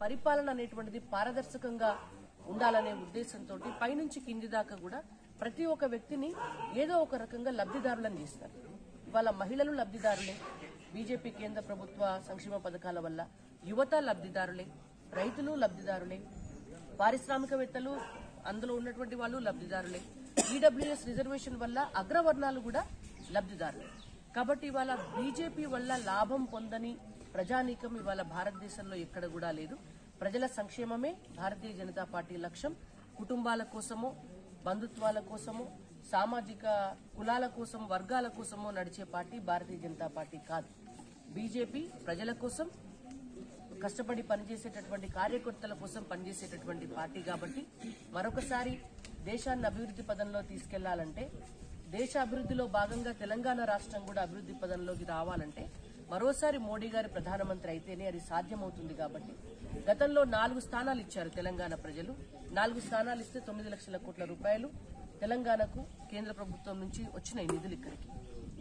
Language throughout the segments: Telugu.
పరిపాలన అనేటువంటిది పారదర్శకంగా ఉండాలనే ఉద్దేశంతో పైనుంచి కింది దాకా కూడా ప్రతి ఒక్క వ్యక్తిని ఏదో ఒక రకంగా లబ్ధిదారులను చేస్తారు. ఇవాళ మహిళలు లబ్ధిదారులే, బీజేపీ కేంద్ర ప్రభుత్వ సంక్షేమ పథకాల వల్ల యువత లబ్ధిదారులే, రైతులు లబ్ధిదారులే, పారిశ్రామికవేత్తలు అందులో ఉన్నటువంటి వాళ్ళు లబ్ధిదారులే, ఈడబ్ల్యూఎస్ రిజర్వేషన్ వల్ల అగ్రవర్ణాలు కూడా లబ్ధిదారులే. కాబట్టి ఇవాళ బీజేపీ వల్ల లాభం పొందని ప్రజానీకం ఇవాళ భారతదేశంలో ఎక్కడ కూడా లేదు. ప్రజల సంక్షేమమే భారతీయ జనతా పార్టీ లక్ష్యం. కుటుంబాల కోసమో, బంధుత్వాల కోసమో, సామాజిక కులాల కోసం, వర్గాల కోసమో నడిచే పార్టీ భారతీయ జనతా పార్టీ కాదు. బీజేపీ ప్రజల కోసం కష్టపడి పనిచేసేటటువంటి కార్యకర్తల కోసం పనిచేసేటటువంటి పార్టీ. కాబట్టి మరొకసారి దేశాన్ని అభివృద్ది పదంలో తీసుకెళ్లాలంటే, దేశ అభివృద్దిలో భాగంగా తెలంగాణ రాష్ట్రం కూడా అభివృద్ది పదంలోకి రావాలంటే మరోసారి మోడీ గారు ప్రధానమంత్రి అయితేనే అది సాధ్యమవుతుంది. కాబట్టి గతంలో 4 స్థానాలు ఇచ్చారు తెలంగాణ ప్రజలు. 4 స్థానాలు ఇస్తే 9 లక్షల కోట్ల రూపాయలు తెలంగాణకు కేంద్ర ప్రభుత్వం నుంచి వచ్చిన నిధులు ఇక్కడికి.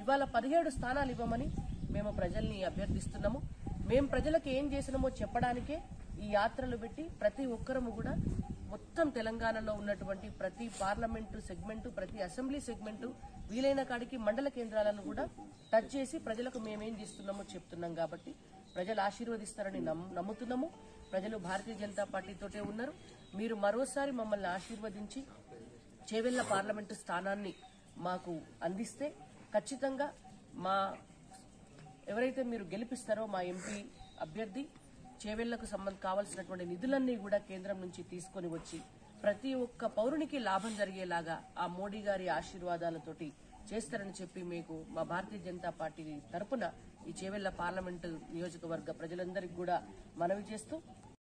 ఇవాళ 17 స్థానాలు ఇవ్వమని మేము ప్రజల్ని అభ్యర్థిస్తున్నాము. మేము ప్రజలకు ఏం చేసినామో చెప్పడానికే ఈ యాత్రలు పెట్టి ప్రతి ఒక్కరము కూడా మొత్తం తెలంగాణలో ఉన్నటువంటి ప్రతి పార్లమెంటు సెగ్మెంటు, ప్రతి అసెంబ్లీ సెగ్మెంటు, వీలైన కాడికి మండల కేంద్రాలను కూడా టచ్ చేసి ప్రజలకు మేమేం చేస్తున్నామో చెప్తున్నాం. కాబట్టి ప్రజలు ఆశీర్వదిస్తారని నమ్ముతున్నాము. ప్రజలు భారతీయ జనతా పార్టీతోటే ఉన్నారు. మీరు మరోసారి మమ్మల్ని ఆశీర్వదించి చేవెళ్ల పార్లమెంటు స్థానాన్ని మాకు అందిస్తే ఖచ్చితంగా ఎవరైతే మీరు గెలిపిస్తారో మా ఎంపీ అభ్యర్థి చేవెళ్లకు కావాల్సినటువంటి నిధులన్నీ కూడా కేంద్రం నుంచి తీసుకుని వచ్చి ప్రతి ఒక్క పౌరునికి లాభం జరిగేలాగా ఆ మోడీ గారి ఆశీర్వాదాలతోటి చేస్తారని చెప్పి మీకు మా భారతీయ జనతా పార్టీ తరపున ఈ చేవెళ్ల పార్లమెంటు నియోజకవర్గ ప్రజలందరికీ కూడా మనవి చేస్తూ